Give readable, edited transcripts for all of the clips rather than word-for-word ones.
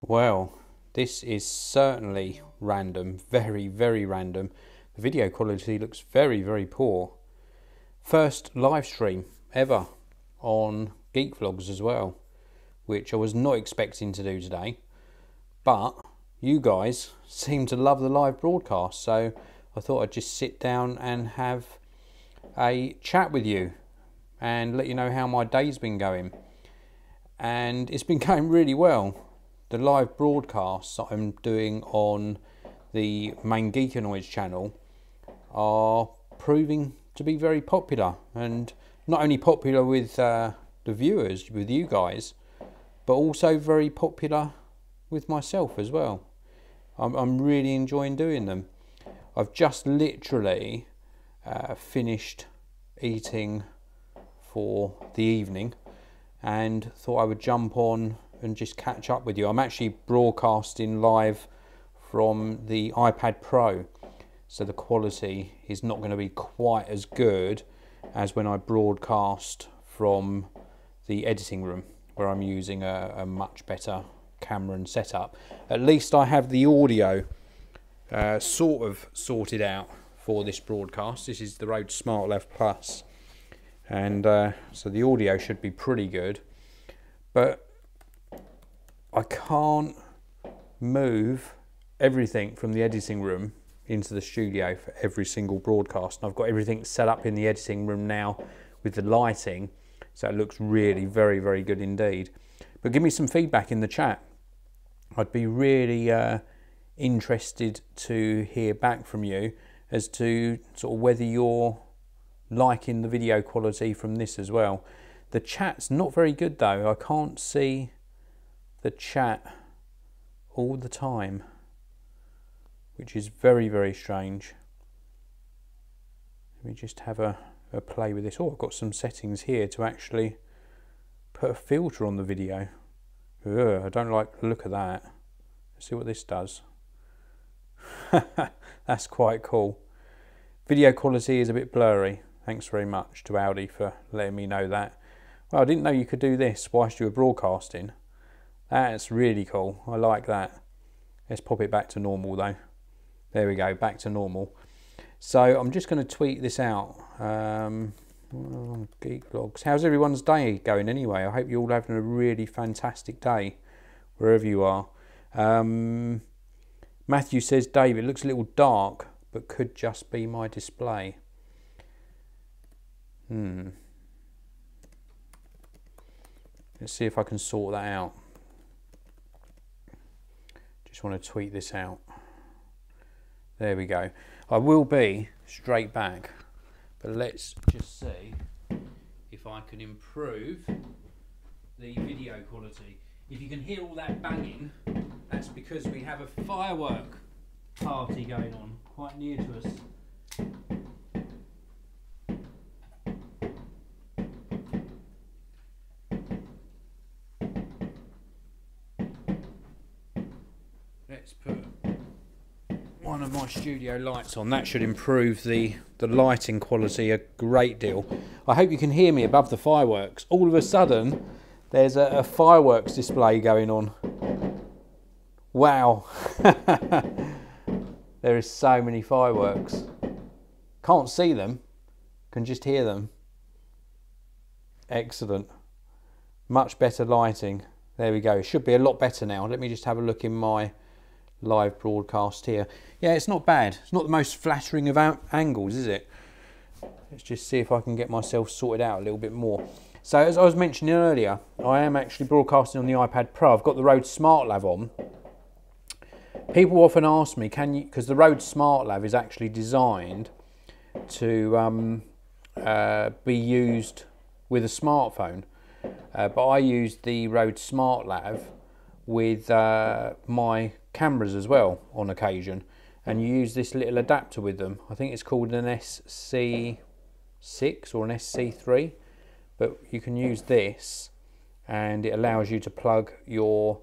Well, this is certainly random, very, very random. The video quality looks very, very poor. First live stream ever on GeekVloggz as well, which I was not expecting to do today. But you guys seem to love the live broadcast, so I thought I'd just sit down and have a chat with you and let you know how my day's been going. And it's been going really well. The live broadcasts that I'm doing on the main Geekanoids channel are proving to be very popular, and not only popular with the viewers, with you guys, but also very popular with myself as well. I'm really enjoying doing them. I've just literally finished eating for the evening and thought I would jump on and just catch up with you. I'm actually broadcasting live from the iPad Pro, so the quality is not going to be quite as good as when I broadcast from the editing room, where I'm using a much better camera and setup. At least I have the audio sort of sorted out for this broadcast. This is the Rode SmartLav Plus, and so the audio should be pretty good, but I can't move everything from the editing room into the studio for every single broadcast. And I've got everything set up in the editing room now with the lighting, so it looks really very, very good indeed. But give me some feedback in the chat. I'd be really interested to hear back from you as to sort of whether you're liking the video quality from this as well. The chat's not very good though. I can't see the chat all the time, which is very, very strange. Let me just have a play with this. Oh, I've got some settings here to actually put a filter on the video. Ugh, I don't like the look of that. Let's see what this does. That's quite cool. Video quality is a bit blurry. Thanks very much to Audi for letting me know that. Well, I didn't know you could do this whilst you were broadcasting. That's really cool. I like that. Let's pop it back to normal though. There we go, back to normal. So I'm just going to tweet this out. GeekVloggz. How's everyone's day going anyway? I hope you're all having a really fantastic day wherever you are. Matthew says, Dave, it looks a little dark, but could just be my display. Let's see if I can sort that out. Just want to tweet this out. There we go. I will be straight back, but let's just see if I can improve the video quality. If you can hear all that banging, that's because we have a firework party going on quite near to us. Let's put one of my studio lights on. That should improve the lighting quality a great deal. I hope you can hear me above the fireworks. All of a sudden, there's a fireworks display going on. Wow. There is so many fireworks. Can't see them, can just hear them. Excellent. Much better lighting. There we go. It should be a lot better now. Let me just have a look in my live broadcast here. Yeah, it's not bad. It's not the most flattering of angles, is it? Let's just see if I can get myself sorted out a little bit more. So as I was mentioning earlier, I am actually broadcasting on the iPad Pro. I've got the Rode SmartLav on. People often ask me, can you, because the Rode SmartLav is actually designed to be used with a smartphone, but I use the Rode SmartLav with my cameras as well on occasion, and you use this little adapter with them. I think it's called an SC6 or an SC3, but you can use this and it allows you to plug your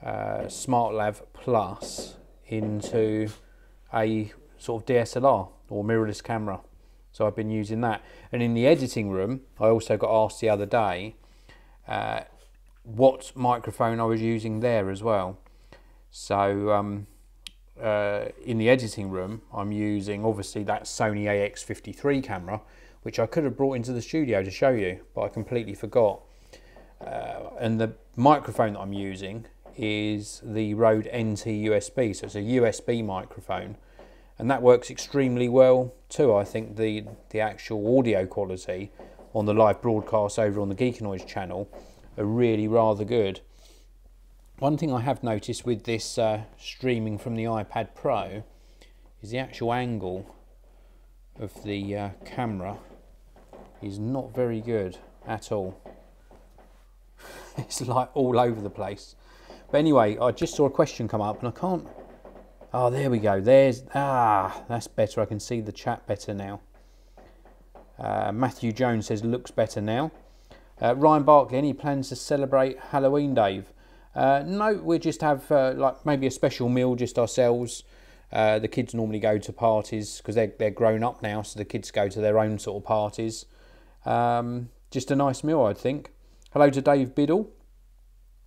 SmartLav Plus into a sort of DSLR or mirrorless camera. So I've been using that, and in the editing room I also got asked the other day what microphone I was using there as well. So in the editing room, I'm using obviously that Sony AX53 camera, which I could have brought into the studio to show you, but I completely forgot. And the microphone that I'm using is the Rode NT USB, so it's a USB microphone, and that works extremely well too. I think the actual audio quality on the live broadcast over on the GeekVloggz channel are really rather good. One thing I have noticed with this streaming from the iPad Pro is the actual angle of the camera is not very good at all. It's like all over the place. But anyway, I just saw a question come up and I can't... Oh, there we go. That's better. I can see the chat better now. Matthew Jones says, looks better now. Ryan Barkley, any plans to celebrate Halloween, Dave? No, we just have like maybe a special meal just ourselves. The kids normally go to parties because they're grown up now, so the kids go to their own sort of parties. Just a nice meal, I think. Hello to Dave Biddle.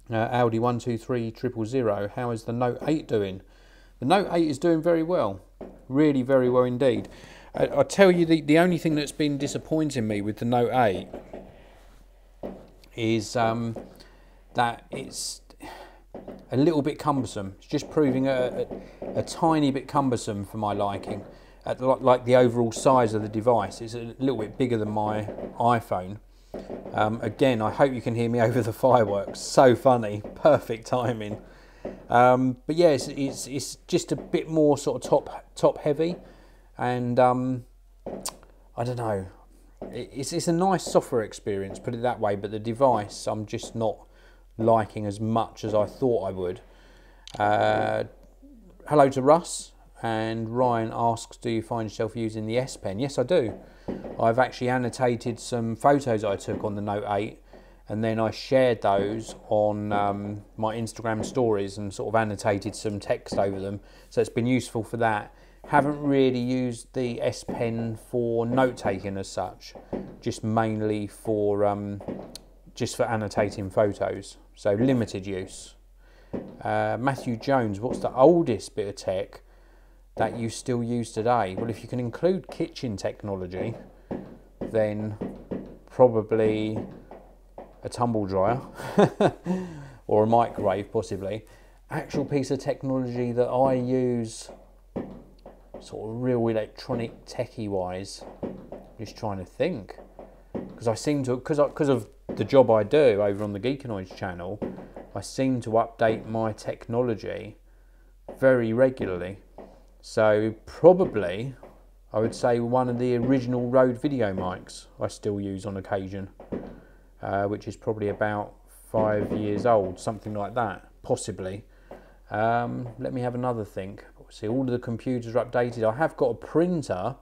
Audi 123000. How is the Note 8 doing? The Note 8 is doing very well. Really very well indeed. I'll tell you the only thing that's been disappointing me with the Note 8 is that it's a little bit cumbersome. It's just proving a tiny bit cumbersome for my liking. Like the overall size of the device, it's a little bit bigger than my iPhone. Again, I hope you can hear me over the fireworks. So funny, perfect timing. But yeah, it's just a bit more sort of top heavy, and I don't know. It's a nice software experience, put it that way. But the device, I'm just not liking as much as I thought I would. Hello to Russ, and Ryan asks, do you find yourself using the S Pen? Yes, I do. I've actually annotated some photos I took on the Note 8, and then I shared those on my Instagram stories and sort of annotated some text over them, so it's been useful for that. Haven't really used the S Pen for note taking as such, just mainly for just for annotating photos, so limited use. Matthew Jones, what's the oldest bit of tech that you still use today? Well, if you can include kitchen technology, then probably a tumble dryer or a microwave possibly. Actual piece of technology that I use sort of real electronic techie wise, just trying to think, because I seem to, because of the job I do over on the GeekVloggz channel, I seem to update my technology very regularly. So probably I would say one of the original Rode video mics I still use on occasion, which is probably about 5 years old, something like that, possibly. Let me have another think. See, all of the computers are updated. I have got a printer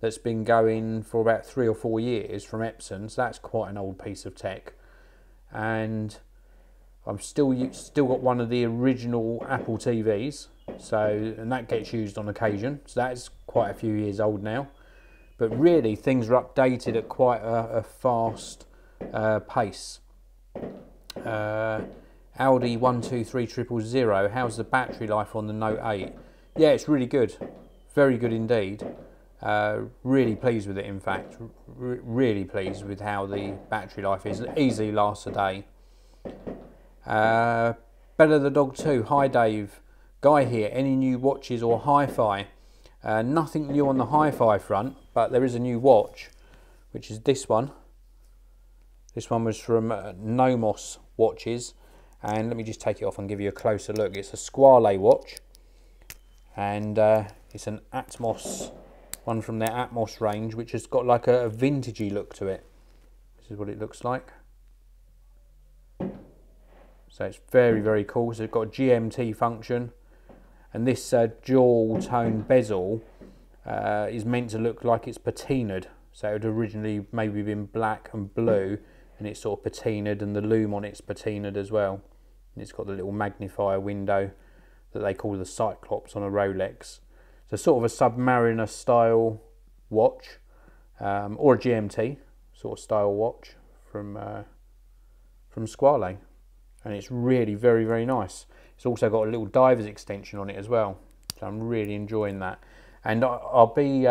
that's been going for about 3 or 4 years from Epson, so that's quite an old piece of tech. And I'm still got one of the original Apple TVs, and that gets used on occasion, so that's quite a few years old now. But really, things are updated at quite a fast pace. Audi 123000. How's the battery life on the Note 8? Yeah, it's really good, very good indeed. Really pleased with it. In fact, really pleased with how the battery life is. It easily lasts a day. Bella the Dog 2. Hi Dave, Guy here. Any new watches or hi-fi? Nothing new on the hi-fi front, but there is a new watch, which is this one. This one was from Nomos Watches, and let me just take it off and give you a closer look. It's a Squale watch, and it's an Atmos, one from their Atmos range, which has got like a vintagey look to it. This is what it looks like. So it's very, very cool. So it's got a GMT function, and this dual tone bezel is meant to look like it's patinaed. So it had originally maybe been black and blue, and it's sort of patinaed, and the lume on it's patinaed as well. And it's got the little magnifier window that they call the Cyclops on a Rolex. So sort of a Submariner style watch, or a GMT sort of style watch from Squale. And it's really very, very nice. It's also got a little diver's extension on it as well, so I'm really enjoying that. And I'll be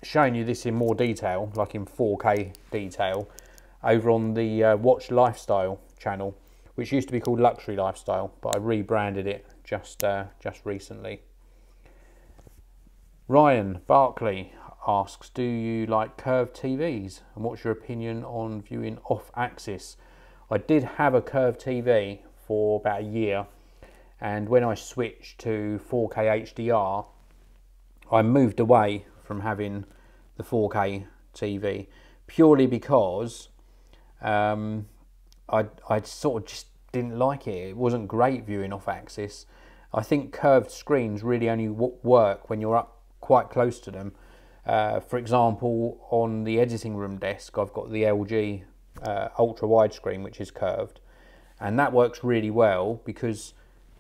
showing you this in more detail, like in 4K detail, over on the Watch Lifestyle channel, which used to be called Luxury Lifestyle, but I rebranded it just recently. Ryan Barkley asks, do you like curved TVs, and what's your opinion on viewing off axis? I did have a curved TV for about a year, and when I switched to 4K HDR, I moved away from having the 4K TV purely because I sort of just didn't like it. It wasn't great viewing off axis. I think curved screens really only work when you're up quite close to them. For example, on the editing room desk, I've got the LG ultra wide screen, which is curved, and that works really well because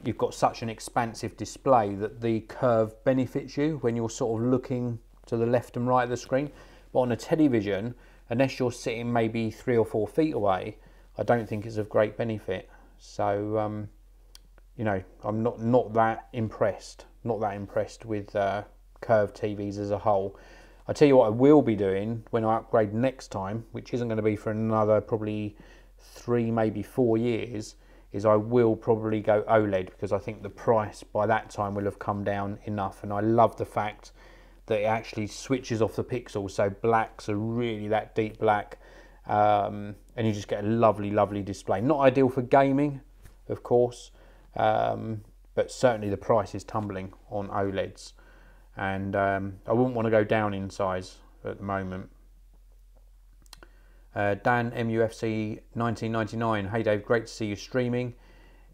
you've got such an expansive display that the curve benefits you when you're sort of looking to the left and right of the screen. But on a television, unless you're sitting maybe 3 or 4 feet away, I don't think it's of great benefit. So you know, I'm not that impressed with curved TVs as a whole. I tell you what I will be doing when I upgrade next time, which isn't going to be for another probably 3, maybe 4 years, is I will probably go OLED, because I think the price by that time will have come down enough. And I love the fact that it actually switches off the pixels, so blacks are really that deep black, and you just get a lovely display. Not ideal for gaming, of course, but certainly the price is tumbling on OLEDs, and I wouldn't want to go down in size at the moment. Dan MUFC 1999, hey Dave, great to see you streaming.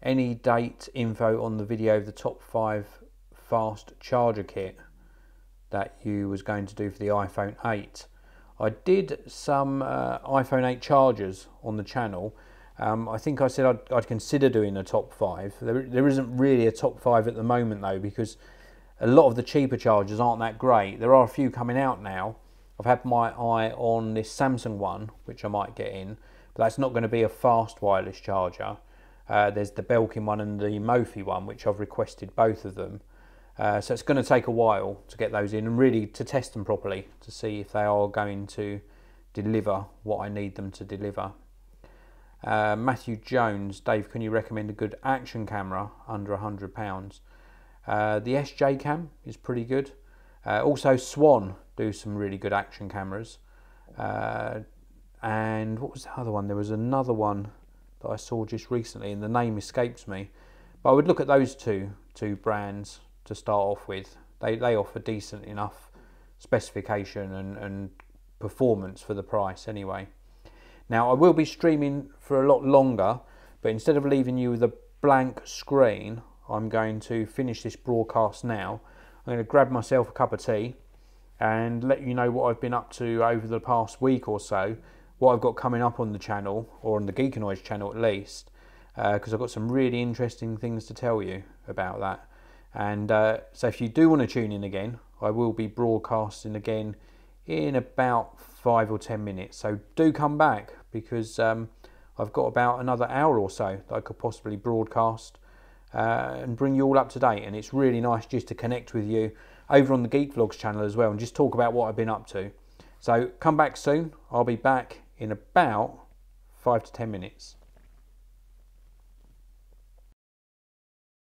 Any date info on the video of the top 5 fast charger kit that you was going to do for the iPhone 8? I did some iPhone 8 chargers on the channel. I think I said I'd consider doing a top 5. There isn't really a top 5 at the moment though, because a lot of the cheaper chargers aren't that great. There are a few coming out now. I've had my eye on this Samsung one, which I might get in, but that's not going to be a fast wireless charger. There's the Belkin one and the Mophie one, which I've requested both of them. So it's going to take a while to get those in and really to test them properly to see if they are going to deliver what I need them to deliver. Matthew Jones, Dave, can you recommend a good action camera under £100? The SJ Cam is pretty good. Also Swan do some really good action cameras. And what was the other one? There was another one that I saw just recently and the name escapes me. But I would look at those two brands to start off with. They offer decent enough specification and performance for the price anyway. Now I will be streaming for a lot longer, but instead of leaving you with a blank screen, I'm going to finish this broadcast now. I'm going to grab myself a cup of tea and let you know what I've been up to over the past week or so, what I've got coming up on the channel, or on the GeekVloggz channel at least, because I've got some really interesting things to tell you about that. And so if you do want to tune in again, I will be broadcasting again in about 5 or 10 minutes. So do come back, because I've got about another hour or so that I could possibly broadcast and bring you all up to date. And it's really nice just to connect with you over on the GeekVloggz channel as well and just talk about what I've been up to. So come back soon. I'll be back in about 5 to 10 minutes.